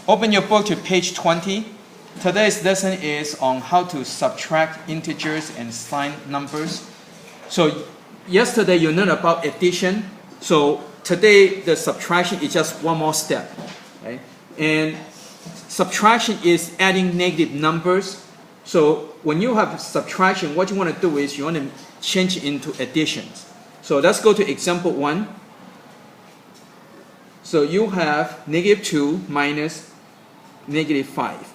Open your book to page 20. Today's lesson is on how to subtract integers and sign numbers. So yesterday you learned about addition. So today the subtraction is just one more step. Right? And subtraction is adding negative numbers. So when you have subtraction, what you want to do is you want to change it into additions. So let's go to example 1. So you have -2 minus -5.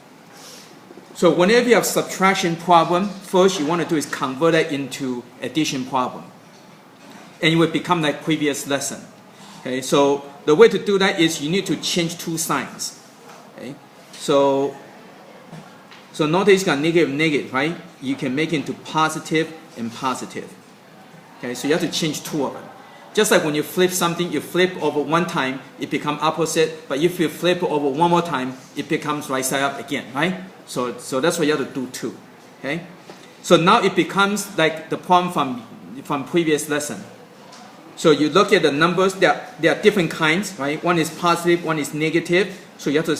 So whenever you have subtraction problem, first you want to do is convert it into addition problem. And it will become like previous lesson. Okay, so the way to do that is you need to change two signs. Okay, so notice you got negative, negative, right? You can make it into positive and positive. Okay, so you have to change two of them. Just like when you flip something, you flip over one time, it becomes opposite. But if you flip over one more time, it becomes right side up again, right? So that's what you have to do too. Okay, so now it becomes like the problem from previous lesson. So you look at the numbers. There are different kinds, right? One is positive, one is negative. So you have to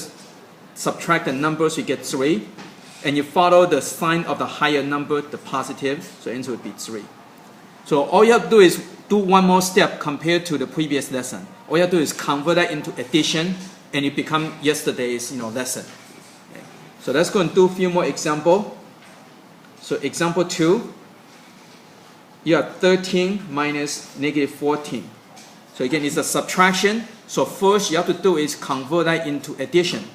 subtract the numbers, you get 3. And you follow the sign of the higher number, the positive, so answer would be 3. So all you have to do is do one more step compared to the previous lesson. All you have to do is convert that into addition, and it becomes yesterday's lesson. Okay. So let's go and do a few more examples. So example 2, you have 13 minus -14. So again, it's a subtraction. So first you have to do is convert that into addition.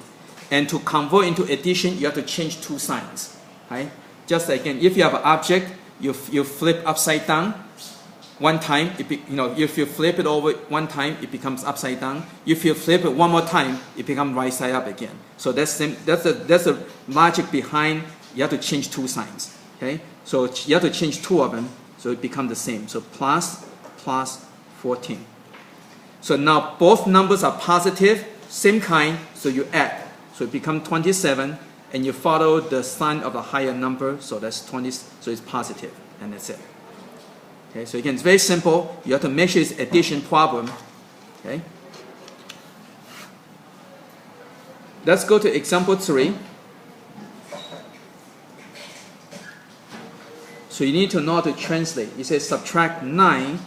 And to convert into addition, you have to change two signs. Right? Just again, if you have an object, you flip upside down one time. If you flip it over one time, it becomes upside down. If you flip it one more time, it becomes right side up again. So that's the logic behind. You have to change two signs. Okay, so you have to change two of them, so it becomes the same. So plus 14. So now both numbers are positive, same kind. So you add. So it becomes 27, and you follow the sign of the higher number, so that's 20, so it's positive, and that's it. Okay, so again, it's very simple. You have to make sure it's addition problem. Okay. Let's go to example 3. So you need to know how to translate. It says subtract 9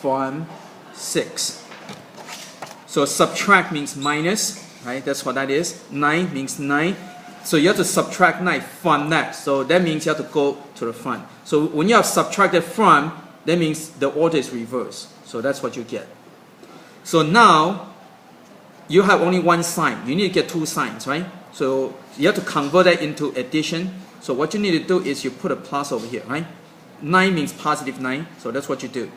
from 6. So subtract means minus, right? That's what that is. 9 means 9. So you have to subtract 9 from that. So that means you have to go to the front. So when you have subtracted from, that means the order is reversed. So that's what you get. So now you have only one sign. You need to get two signs, right? So you have to convert that into addition. So what you need to do is you put a plus over here, right? 9 means positive 9. So that's what you do.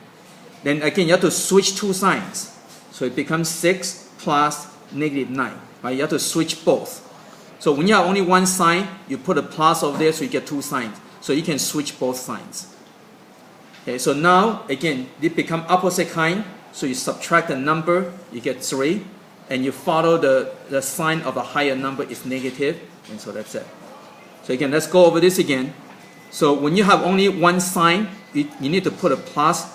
Then again, you have to switch two signs. So it becomes 6 plus -9, right? You have to switch both. So when you have only one sign, you put a plus over there, so you get two signs. So you can switch both signs. Okay, so now, again, it becomes opposite kind. So you subtract the number, you get 3. And you follow the sign of a higher number is negative. And so that's it. So again, let's go over this again. So when you have only one sign, you need to put a plus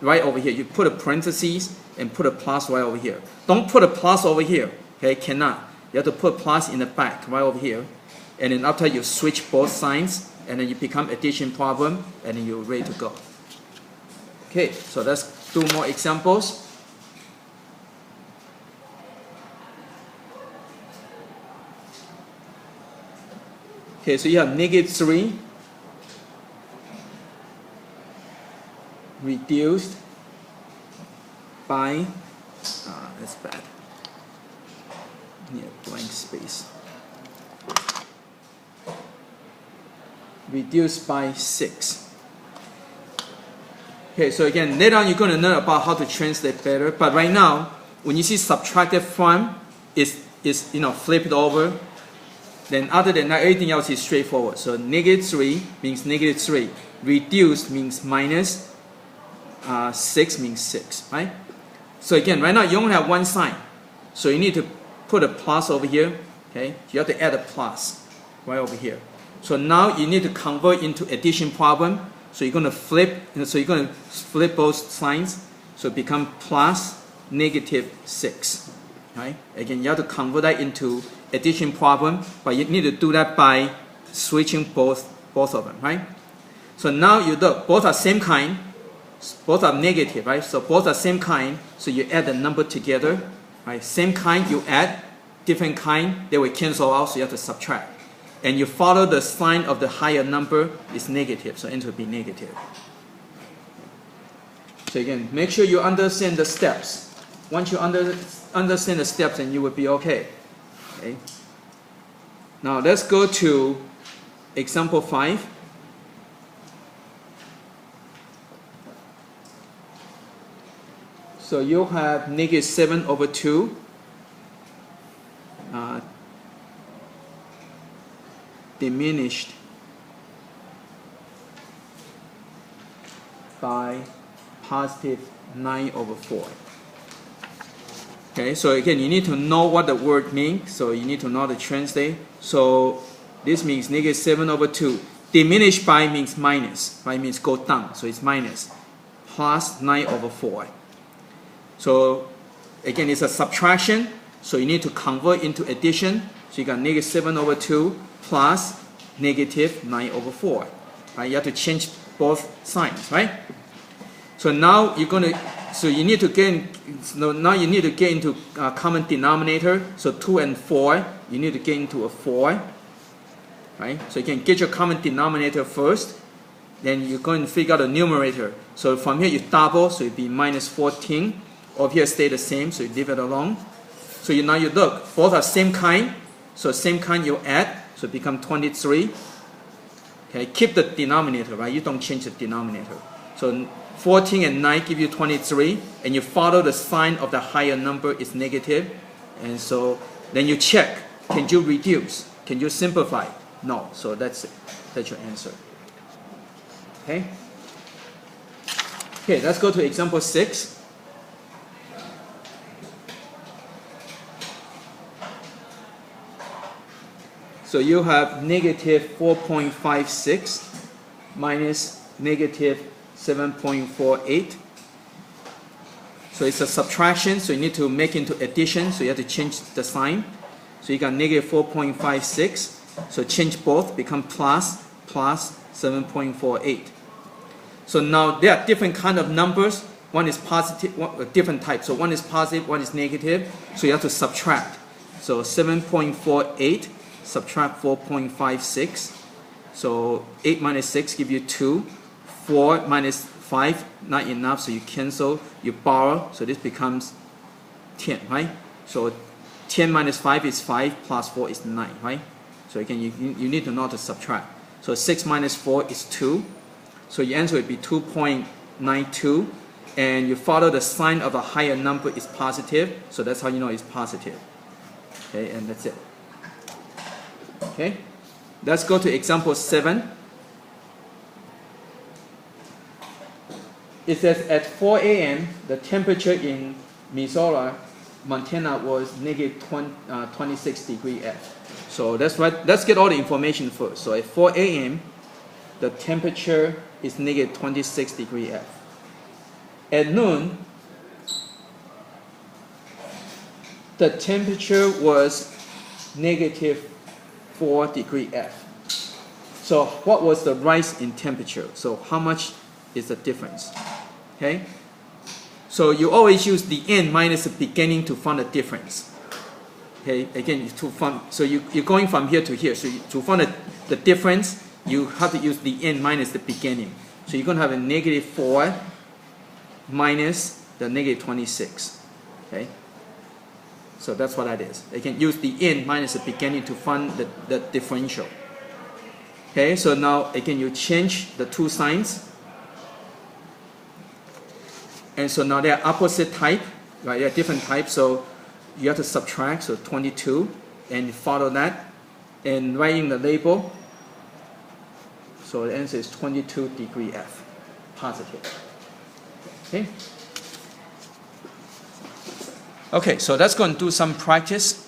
right over here. You put a parentheses and put a plus right over here. Don't put a plus over here. Okay, cannot. You have to put plus in the back right over here. And then after you switch both signs, and then you become addition problem, and then you're ready to go. Okay, so let's do more examples. Okay, so you have -3 reduced by, that's bad. Yeah, blank space. Reduced by 6. Okay, so again, later on you're going to learn about how to translate better. But right now, when you see subtracted from, is flip it over. Then other than that, everything else is straightforward. So -3 means -3. Reduced means minus. 6 means 6, right? So again, right now you only have one sign. So you need to put a plus over here. Okay, you have to add a plus right over here. So now you need to convert into addition problem. So you're going to flip both signs. So it becomes plus -6. right? Again, you have to convert that into addition problem, but you need to do that by switching both of them, right? So now you look, both are same kind, both are negative, right? So both are same kind, so you add the number together, right? Same kind, you add, different kind, they will cancel out, so you have to subtract. And you follow the sign of the higher number is negative, so answer will be negative. So again, make sure you understand the steps. Once you understand the steps, then you will be okay. Okay. Now let's go to example 5. So you have negative 7 over 2 diminished by positive 9 over 4. Okay, so again, you need to know what the word means, so you need to know how to translate. So this means negative 7 over 2. Diminished by means minus, right? Means go down, so it's minus. Plus 9 over 4. So again, it's a subtraction, so you need to convert into addition. So you got negative 7 over 2 plus negative 9 over 4. Right? You have to change both signs, right? So now you're going to, so you need to get, now you need to get into a common denominator. So 2 and 4, you need to get into a 4. Right? So you can get your common denominator first. Then you're going to figure out the numerator. So from here you double, so it'd be minus 14. Over here stay the same, so you leave it alone. So now you look, both are same kind. So same kind you add, so it becomes 23. Okay, keep the denominator, right? You don't change the denominator. So 14 and 9 give you 23, and you follow the sign of the higher number is negative. And so then you check, can you reduce? Can you simplify? No, so that's it. That's your answer. Okay? Okay, let's go to example 6. So you have negative 4.56 minus negative 7.48. So it's a subtraction, so you need to make into addition, so you have to change the sign. So you got negative 4.56, so change both, become plus 7.48. So now there are different kind of numbers. One is positive, different types. So one is positive, one is negative, so you have to subtract. So 7.48 subtract 4.56. So 8 minus 6 give you 2. 4 minus 5, not enough, so you cancel, you borrow, so this becomes 10, right? So 10 minus 5 is 5, plus 4 is 9, right? So again, you need to know how to subtract. So 6 minus 4 is 2. So your answer would be 2.92. And you follow the sign of a higher number is positive, so that's how you know it's positive. Okay, and that's it. Okay, let's go to example 7. It says at 4 a.m. the temperature in Missoula, Montana was negative 26 degrees F. So that's right. Let's get all the information first. So at 4 a.m. the temperature is negative 26 degrees F. At noon, the temperature was negative 4 degrees F. So what was the rise in temperature? So how much is the difference? Okay? So you always use the end minus the beginning to find the difference. Okay? Again, so you're going from here to here. So to find the difference, you have to use the end minus the beginning. So you're going to have a negative 4 minus the negative 26. Okay? So that's what that is. You can use the end minus the beginning to find the differential. Okay, so now again you change the two signs. And so now they are opposite type, right? They are different types, so you have to subtract, so 22, and follow that, and write in the label. So the answer is 22 degree F, positive. Okay. Okay, so let's go and do some practice.